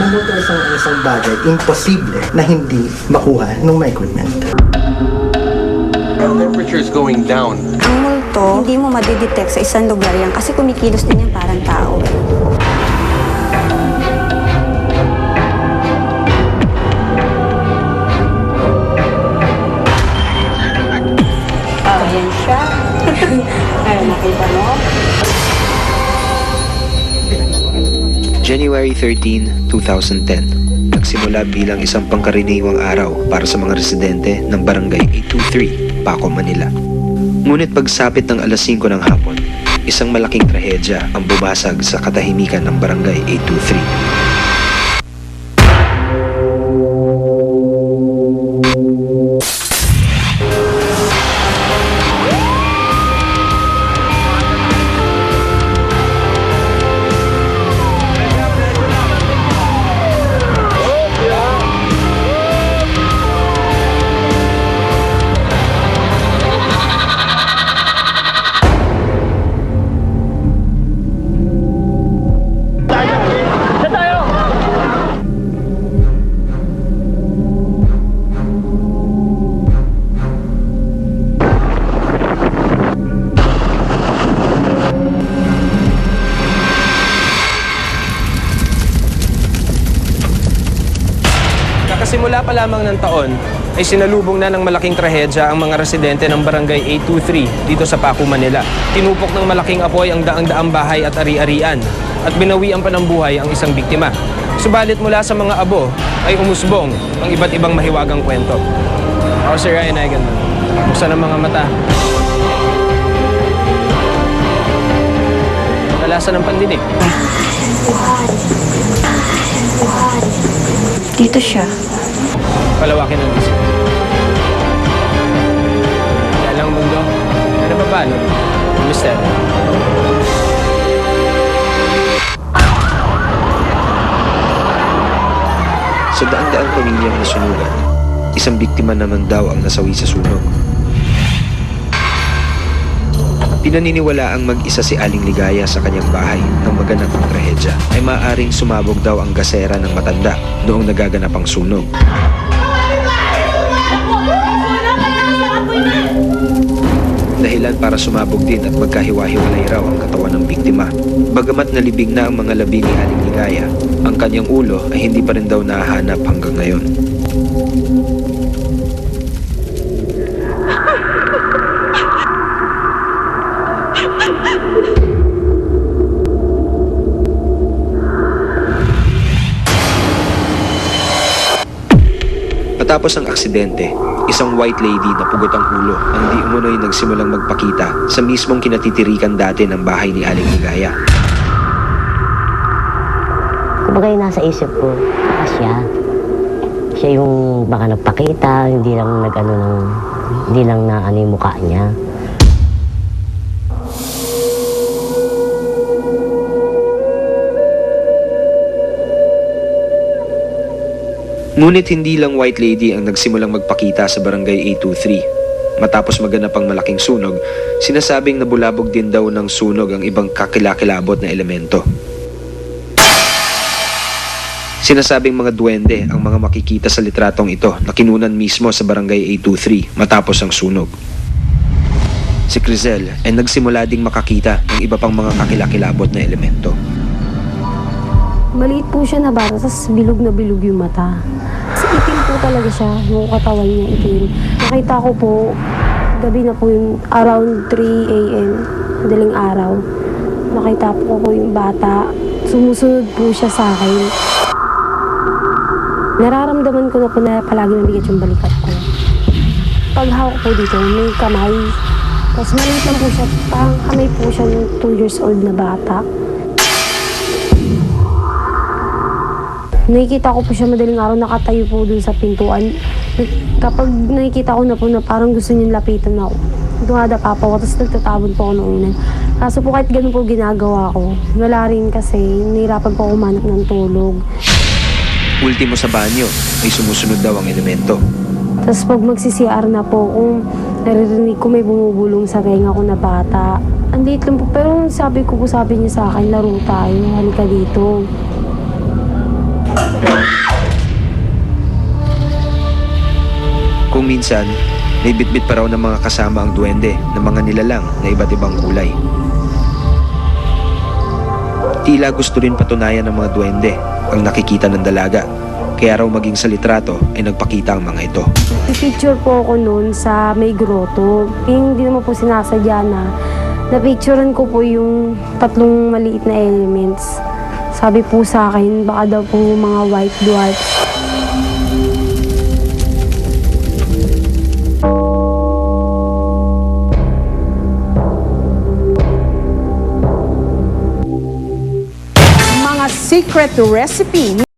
bumuto sa isang bagay, imposible na hindi makuha ng micromelt. The temperature is going down. Ang multo, hindi mo madidetect sa isang lugar yan kasi kumikilos din yan parang tao. Ayan siya. Ayan, nakita mo? January 13, 2010. Nagsimula bilang isang pangkaraniwang araw para sa mga residente ng Barangay 823, Paco, Manila. Ngunit pagsapit ng alas 5 ng hapon, isang malaking trahedya ang bumasag sa katahimikan ng Barangay 823. Simula pa lamang ng taon ay sinalubong na ng malaking trahedya ang mga residente ng Barangay 823 dito sa Paco, Manila. Tinupok ng malaking apoy ang daang-daang bahay at ari-arian at binawian pa ng buhay ang isang biktima. Subalit mula sa mga abo ay umusbong ang iba't ibang mahiwagang kwento. Ako si Ryan Eigenman. Buksan ang mga mata. Nalasan ng pandinig. Dito siya. Palawakin ang isip. Kaya lang mundo. Ano ba paano? Mister. Sa daan-daang pamilyang nasunugan, isang biktima naman daw ang nasawi sa sunog. Pinaniniwala ang mag-isa si Aling Ligaya sa kanyang bahay nang maganap ang trahedya ay maaaring sumabog daw ang gasera ng matanda noong nagaganap ang sunog. Dahilan para sumabog din at magkahiwa-hiwalay raw ang katawan ng biktima. Bagamat nalibing na ang mga labi ni Aling Ligaya, ang kanyang ulo ay hindi pa rin daw nahahanap hanggang ngayon. Matapos ang aksidente, isang white lady na pugot ang ulo ang di umunoy nagsimulang magpakita sa mismong kinatitirikan dati ng bahay ni Aling Ligaya. Kumbaga yung nasa isip ko, siya. Siya yung baka nagpakita, hindi lang na yung mukha niya. Ngunit hindi lang white lady ang nagsimulang magpakita sa Barangay 823. Matapos maganap ang malaking sunog, sinasabing nabulabog din daw ng sunog ang ibang kakilakilabot na elemento. Sinasabing mga duwende ang mga makikita sa litratong ito na kinunan mismo sa Barangay 823 matapos ang sunog. Si Crizel ay nagsimula ding makakita ng iba pang mga kakilakilabot na elemento. Maliit po siya na bata, tapos bilog na bilog yung mata. Kasi itim po talaga siya, yung katawan niya itim. Nakita ko po, gabi na po yung around 3 a.m., madaling araw. Nakita po yung bata, sumusunod po siya sa akin. Nararamdaman ko na po na palagi nabigat yung balikat ko. Paghawak po dito, may kamay. Tapos maliit lang po siya, parang kamay po siya ng 2 years old na bata. Nakikita ko po siya madaling araw, nakatayo po dun sa pintuan. Kapag nakikita ko na po na parang gusto niyang lapitan ako, dumadapa po ako, tapos nagtatabon po ako ng unan. Kaso po kahit ganun po ginagawa ko, wala rin kasi nahirapan po ako umanap ng tulog. Ultimo sa banyo, may sumusunod daw ang elemento. Tapos pag magsi-CR na po, kung naririnig ko may bumubulong sa tenga ko na bata. Andito lang po, pero sabi niya sa akin, laro tayo, halika dito. Kung minsan, may bitbit pa raw ng mga kasama ang duwende ng mga nilalang na iba't ibang kulay. Tila gusto rin patunayan ng mga duwende ang nakikita ng dalaga. Kaya raw maging sa litrato ay nagpakita ang mga ito. I-picture po ako noon sa may grotto. Hindi naman po sinasadya na napicturean ko po yung tatlong maliit na elements. Sabi po sa akin, baka daw po mga white dwarfs. Mga secret recipe